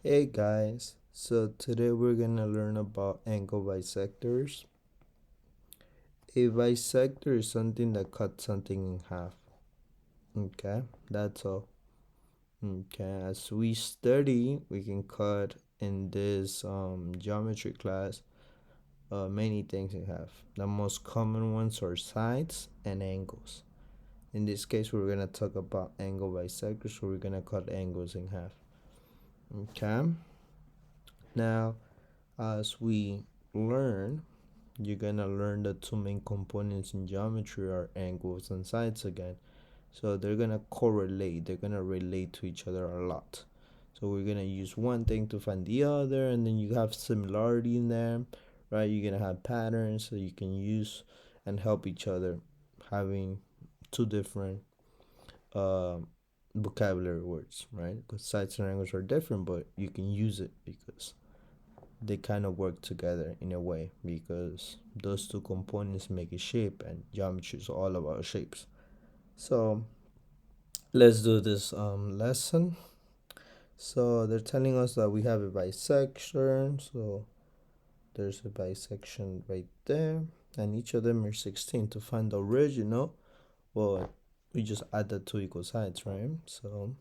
Hey guys, so today we're gonna learn about angle bisectors. A bisector is something that cuts something in half. Okay, that's all. Okay, as we study, we can cut in this geometry class many things in half. The most common ones are sides and angles. In this case, we're gonna talk about angle bisectors, so we're gonna cut angles in half. Okay, now as we learn, you're gonna learn the two main components in geometry are angles and sides again. So they're gonna correlate, they're gonna relate to each other a lot. So we're gonna use one thing to find the other, and then you have similarity in them, right? You're gonna have patterns so you can use and help each other, having two different uh, vocabulary words, right? Because sides and angles are different, but you can use it because they kind of work together in a way because those two components make a shape, and geometry is all about shapes. So let's do this lesson. So they're telling us that we have a bisection. So there's a bisection right there, and each of them are 16. To find the original, well, we just add the two equal sides, right? So,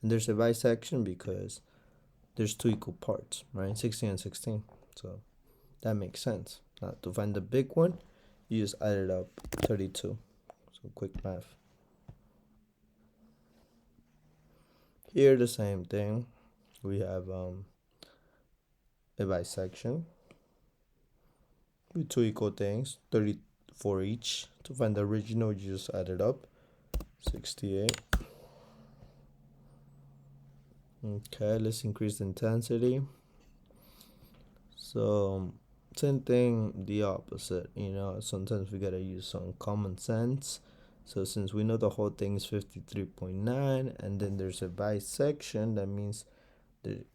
and there's a bisection because there's two equal parts, right? 16 and 16. So that makes sense. Now to find the big one, you just add it up, 32. So quick math. Here the same thing. We have a bisection with two equal things, 34 each. To find the original, you just add it up, 68. Okay, let's increase the intensity. So same thing, the opposite. Sometimes we gotta use some common sense. So since we know the whole thing is 53.9, and then there's a bisection, that means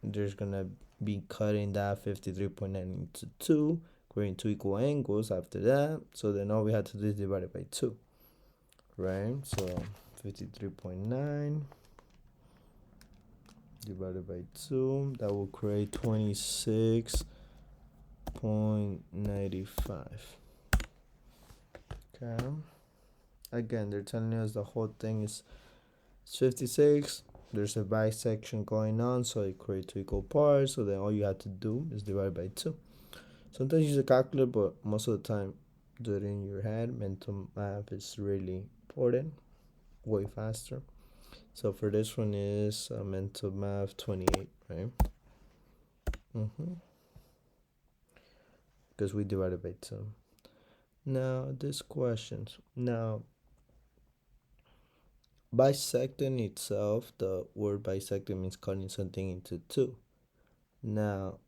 there's gonna be cutting that 53.9 into two, creating two equal angles after that. So then all we have to do is divide it by 2, right? So 53.9 divided by 2, that will create 26.95. Okay, again, they're telling us the whole thing is 56. There's a bisection going on, so it creates two equal parts. So then all you have to do is divide by 2. Sometimes use a calculator, but most of the time do it in your head. Mental math is really important, way faster. So for this one is mental math 28, right? Because we divided by 2. Now this questions. Now bisecting itself, the word bisecting means cutting something into two. Now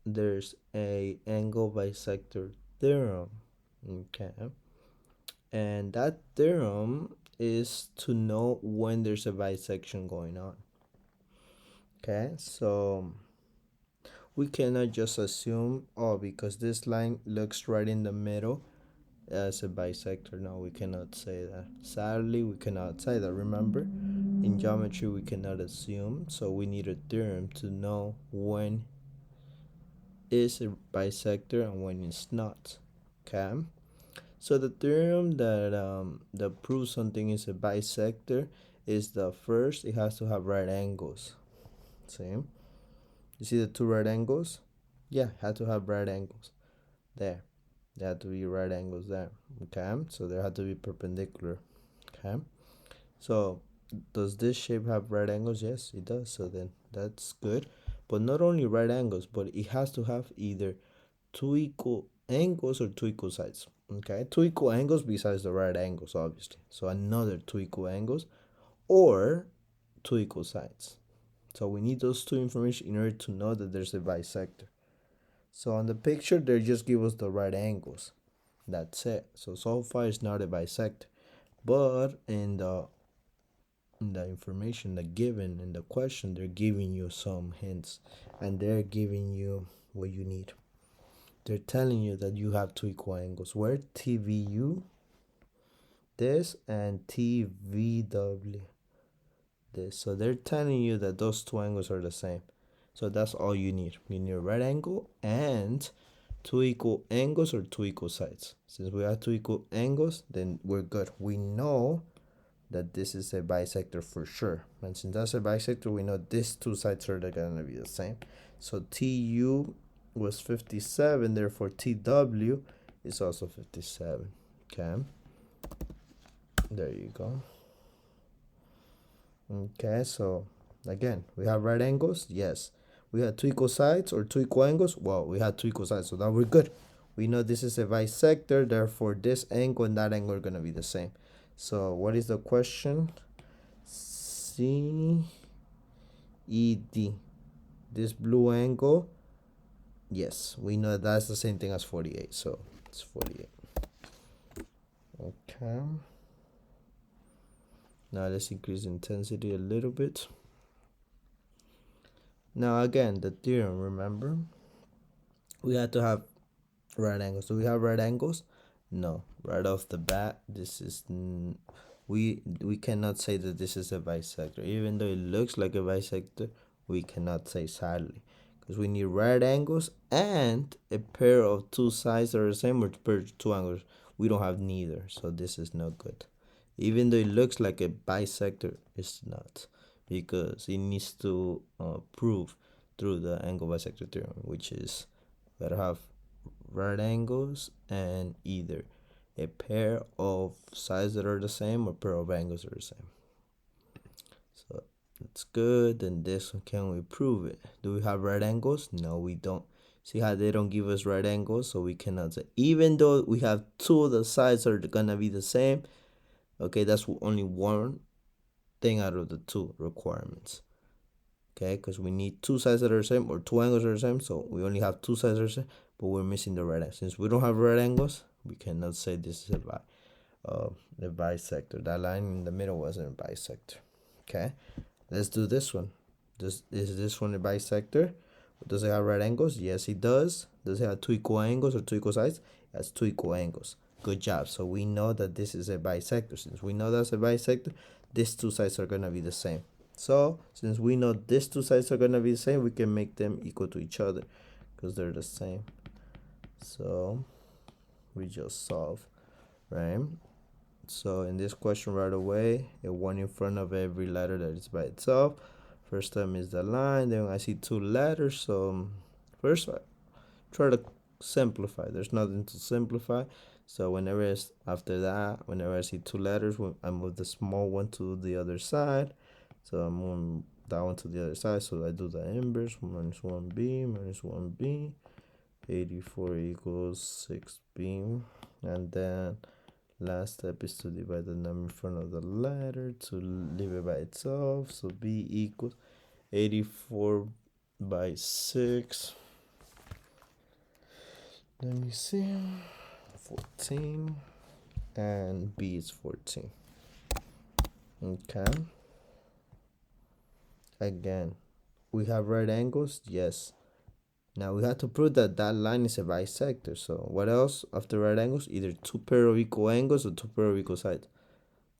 there's a angle bisector theorem, okay, and that theorem is to know when there's a bisection going on. Okay, so we cannot just assume, oh, because this line looks right in the middle as a bisector. No, we cannot say that. Sadly, we cannot say that. Remember, in geometry we cannot assume, so we need a theorem to know when is a bisector and when it's not. Okay, so the theorem that proves something is a bisector is the first, it has to have right angles. Same. You see the two right angles? Yeah, had to have right angles there. There had to be right angles there. Okay, so there had to be perpendicular. Okay, so does this shape have right angles? Yes, it does. So then that's good. But not only right angles, but it has to have either two equal angles or two equal sides. Okay, two equal angles besides the right angles, obviously. So another two equal angles or two equal sides. So we need those two information in order to know that there's a bisector. So on the picture, they just give us the right angles. That's it. So far it's not a bisector. But in the information that given in the question, they're giving you some hints, and they're giving you what you need. They're telling you that you have two equal angles. Where TVU, this, and TVW, this. So they're telling you that those two angles are the same. So that's all you need. You need a right angle and two equal angles or two equal sides. Since we have two equal angles, then we're good. We know that this is a bisector for sure. And since that's a bisector, we know these two sides are gonna be the same. So TU was 57, therefore TW is also 57. Okay. There you go. Okay, so again, we have right angles, yes. We have two equal sides or two equal angles. Well, we have two equal sides, so now we're good. We know this is a bisector, therefore this angle and that angle are gonna be the same. So what is the question? CED. This blue angle, yes, we know that's the same thing as 48, so it's 48. Okay. Now let's increase intensity a little bit. Now again, the theorem, remember? We had to have right angles. Do we have right angles? No. Right off the bat, this is we cannot say that this is a bisector. Even though it looks like a bisector, we cannot say sadly. Because we need right angles and a pair of two sides that are the same or pair of two angles. We don't have neither, so this is no good. Even though it looks like a bisector, it's not. Because it needs to prove through the angle bisector theorem, which is gotta have right angles and either a pair of sides that are the same or pair of angles that are the same. So that's good. Then this one, can we prove it? Do we have right angles? No, we don't. See how they don't give us right angles, so we cannot say. Even though we have two of the sides are gonna be the same, okay, that's only one thing out of the two requirements. Okay, because we need two sides that are the same or two angles that are the same, so we only have two sides that are the same, but we're missing the right angle. Since we don't have right angles, we cannot say this is a bisector. That line in the middle wasn't a bisector. Okay, let's do this one. Is this one a bisector? Does it have right angles? Yes, it does. Does it have two equal angles or two equal sides? It has two equal angles. Good job. So we know that this is a bisector. Since we know that's a bisector, these two sides are gonna be the same. So since we know these two sides are gonna be the same, we can make them equal to each other because they're the same. So we just solve, right? So in this question right away, a one in front of every letter that is by itself. First term is the line, then I see two letters, so first I try to simplify. There's nothing to simplify. So whenever it's after that, whenever I see two letters, I move the small one to the other side. So I'm moving that one to the other side. So I do the inverse, minus 1b, minus 1b. 84 equals 6b. And then last step is to divide the number in front of the letter to leave it by itself. So b equals 84 by 6. Let me see. 14. And b is 14. Okay. Again, we have right angles? Yes. Now we have to prove that that line is a bisector. So what else after right angles? Either two pair of equal angles or two pair of equal sides.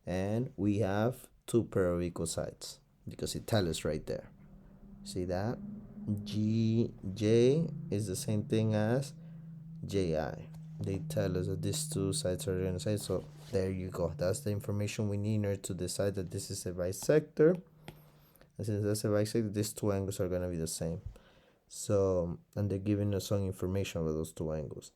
And we have two pair of equal sides because it tells us right there. See that? J is the same thing as JI. They tell us that these two sides are going to say, so there you go. That's the information we need in order to decide that this is a bisector. And since that's a bisector, these two angles are going to be the same. So, and they're giving us some information about those two angles.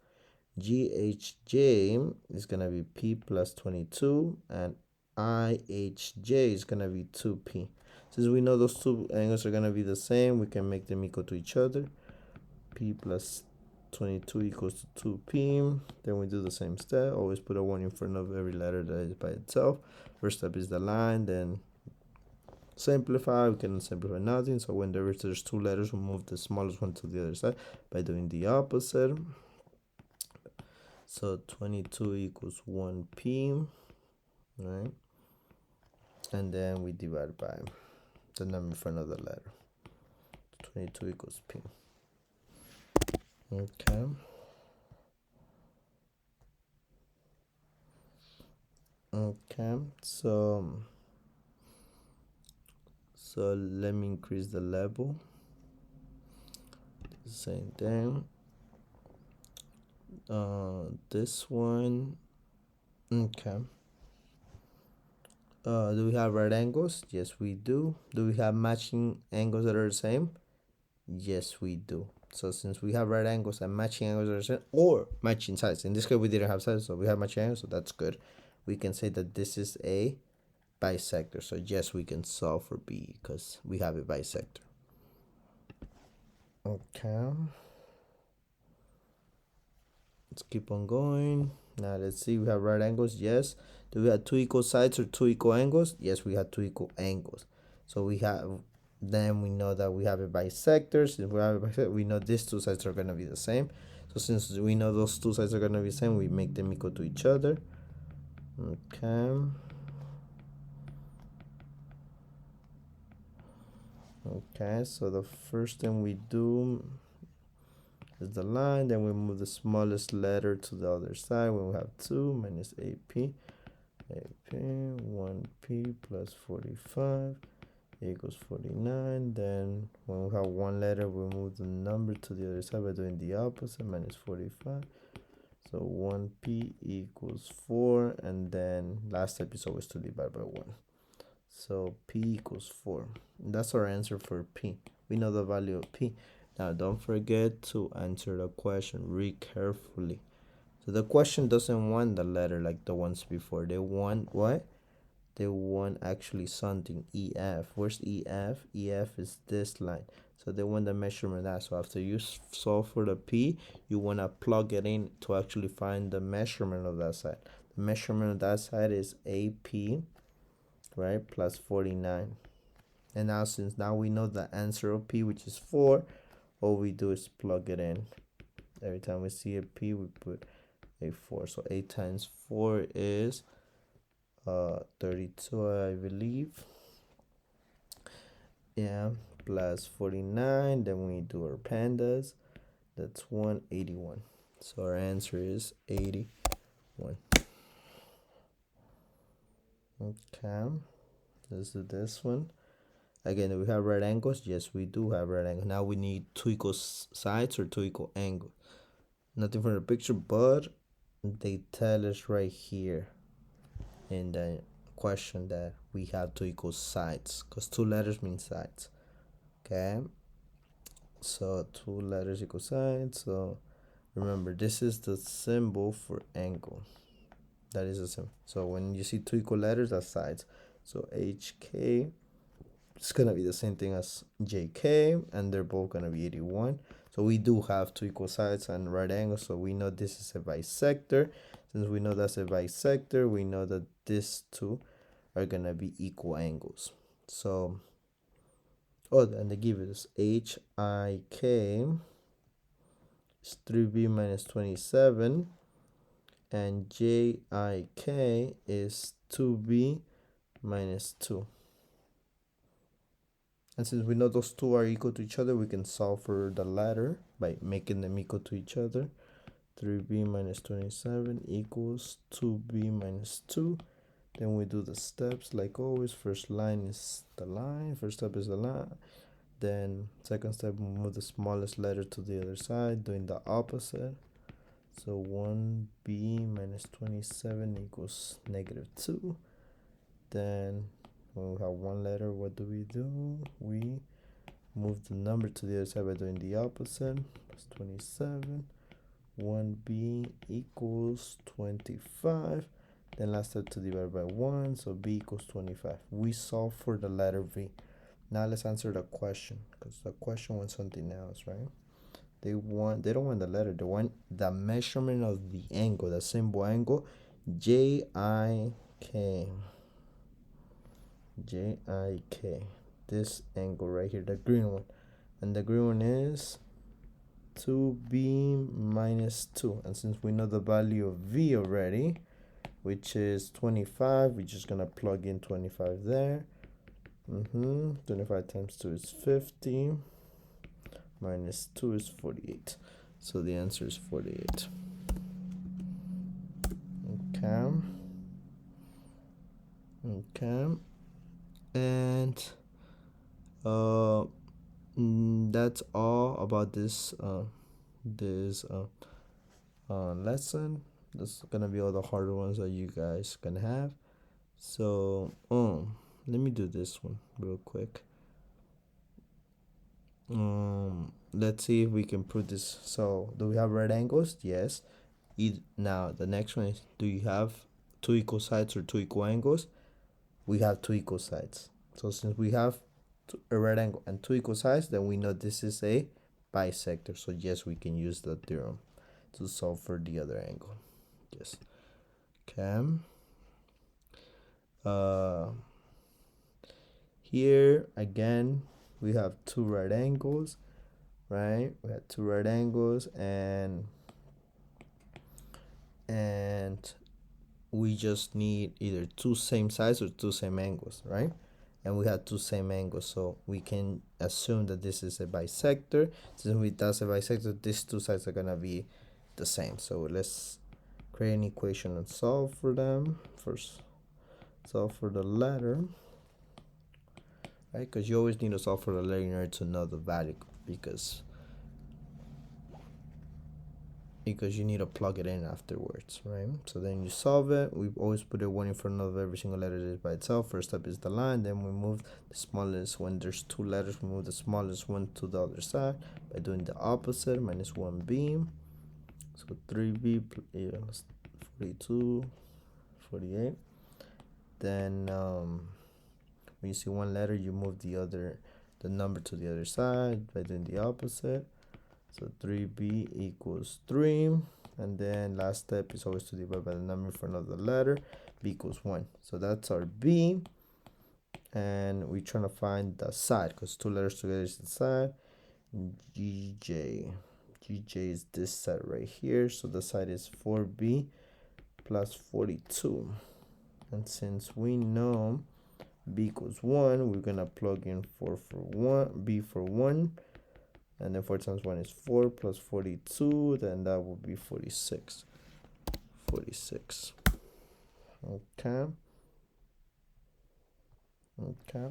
GHJ is going to be P plus 22, and IHJ is going to be 2P. Since we know those two angles are going to be the same, we can make them equal to each other. P plus 22 equals to 2P. Then we do the same step. Always put a 1 in front of every letter that is by itself. First step is the line, then simplify. We can simplify nothing. So when there's two letters, we move the smallest one to the other side by doing the opposite. So 22 equals 1P, right? And then we divide by the number in front of the letter. 22 equals P. Okay. Okay, so let me increase the level. Same thing. This one. Okay. Do we have right angles? Yes, we do. Do we have matching angles that are the same? Yes, we do. So since we have right angles and matching angles are the same, or matching sides. In this case, we didn't have sides, so we have matching angles, so that's good. We can say that this is a bisector. So yes, we can solve for B because we have a bisector. Okay. Let's keep on going. Now let's see. We have right angles. Yes. Do we have two equal sides or two equal angles? Yes, we have two equal angles. So we have. Then we know that we have a bisector. Since we have a bisector, we know these two sides are gonna be the same. So since we know those two sides are gonna be the same, we make them equal to each other. Okay. Okay. So the first thing we do is the line. Then we move the smallest letter to the other side. When we have 2 minus AP. AP 1P plus 45 equals 49. Then when we have one letter, we move the number to the other side by doing the opposite, minus 45. So 1P equals 4. And then last step is always to divide by 1. So P equals 4. And that's our answer for P. We know the value of P. Now don't forget to answer the question. Read carefully. So the question doesn't want the letter like the ones before. They want what? They want actually something. EF. Where's EF? EF is this line. So they want the measurement of that. So after you solve for the P, you want to plug it in to actually find the measurement of that side. The measurement of that side is AP, right, plus 49. And now since now we know the answer of P, which is 4, all we do is plug it in. Every time we see a P, we put a 4. So 8 times 4 is 32, I believe. Yeah, plus 49. Then we do our pandas. That's 181. So our answer is 81. Okay, let's do this one. Again, do we have right angles? Yes, we do have right angles. Now we need two equal sides or two equal angles. Nothing from the picture, but they tell us right here in the question that we have two equal sides because two letters mean sides. Okay, so two letters equal sides. So remember, this is the symbol for angle. That is a symbol. So when you see two equal letters, that's sides. So HK is gonna be the same thing as JK, and they're both gonna be 81. So we do have two equal sides and right angles. So we know this is a bisector. Since we know that's a bisector, we know that these two are gonna be equal angles. So, oh, and they give us HIK is 3B minus 27, and JIK is 2B minus 2. And since we know those two are equal to each other, we can solve for the latter by making them equal to each other. 3B minus 27 equals 2B minus 2. Then we do the steps like always. First line is the line. First step is the line. Then second step, we move the smallest letter to the other side, doing the opposite. So 1B minus 27 equals negative 2. Then when we have one letter, what do? We move the number to the other side by doing the opposite. That's 27. 1B equals 25. Then last step to divide by 1, so B equals 25. We solve for the letter V. Now let's answer the question, because the question wants something else, right? They don't want the letter, they want the measurement of the angle, the symbol angle, JIK. JIK. This angle right here, the green one. And the green one is 2B minus 2. And since we know the value of V already, which is 25, we're just gonna plug in 25 there. 25 times 2 is 50. Minus 2 is 48. So the answer is 48. Okay. Okay. And That's all about this lesson. That's gonna be all the harder ones that you guys can have. So let me do this one real quick. Let's see if we can prove this. So do we have right angles? Yes. Now the next one is, do you have two equal sides or two equal angles? We have two equal sides. So since we have a right angle and two equal sides, then we know this is a bisector. So yes, we can use the theorem to solve for the other angle. Yes. Okay. Here again, we have two right angles, right? We have two right angles, and we just need either two same sides or two same angles, right? And we have two same angles, so we can assume that this is a bisector. Since that's a bisector, these two sides are gonna be the same. So let's create an equation and solve for them. First, solve for the letter, right? Because you always need to solve for the letter in order to know the value, because you need to plug it in afterwards, right? So then you solve it. We always put a 1 in front of every single letter that is by itself. First step is the line, then we move the smallest. When there's two letters, we move the smallest one to the other side by doing the opposite, minus 1b. So 3b is 42, 48. Then when you see one letter, you move the number to the other side by doing the opposite. So 3b equals 3. And then last step is always to divide by the number in front of the letter. B equals 1. So that's our B. And we're trying to find the side, because two letters together is the side. GJ. GJ is this side right here. So the side is 4b plus 42. And since we know B equals 1, we're going to plug in 4 for 1, B for 1. And then 4 times 1 is 4 plus 42, then that will be 46. 46. Okay. Okay.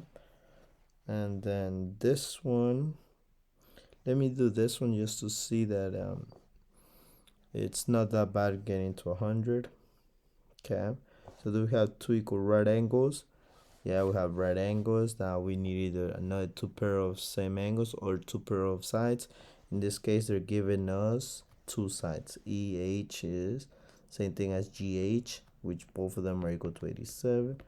And then this one, let me do this one just to see that it's not that bad getting to 100. Okay. So do we have two equal right angles? Yeah, we have right angles. Now we need either another two pair of same angles or two pair of sides. In this case, they're giving us two sides. EH is same thing as GH, which both of them are equal to 87.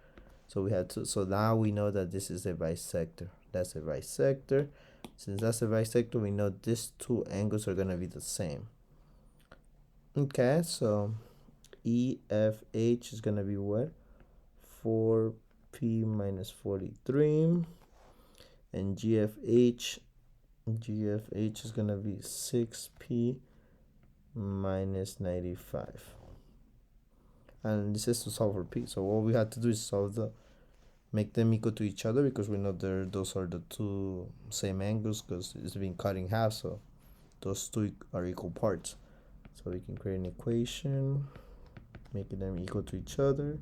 So we have two. So now we know that this is a bisector. That's a bisector. Since that's a bisector, we know these two angles are gonna be the same. Okay, so EFH is gonna be what? 4p minus 43, and GFH is gonna be 6p minus 95. And this is to solve for p. So all we have to do is make them equal to each other, because we know those are the two same angles, because it's being cut in half. So those two are equal parts. So we can create an equation making them equal to each other,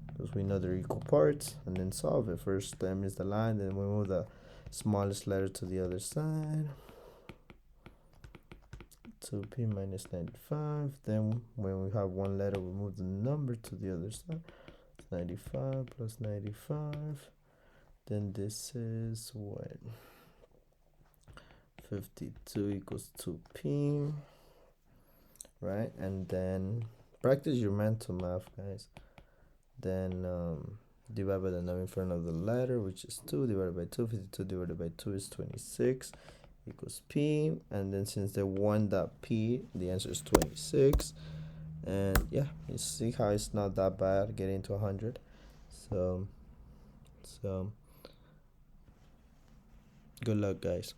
because we know they're equal parts, and then solve it. First term is the line, then we move the smallest letter to the other side. 2p minus 95. Then when we have one letter, we move the number to the other side. 95 plus 95. Then this is what? 52 equals 2p. Right? And then practice your mental math, guys. Then divide by the number in front of the letter, which is 2 divided by 2. 52 divided by 2 is 26 equals p. And then since they want that p, the answer is 26. And yeah, you see how it's not that bad getting to 100. So good luck, guys.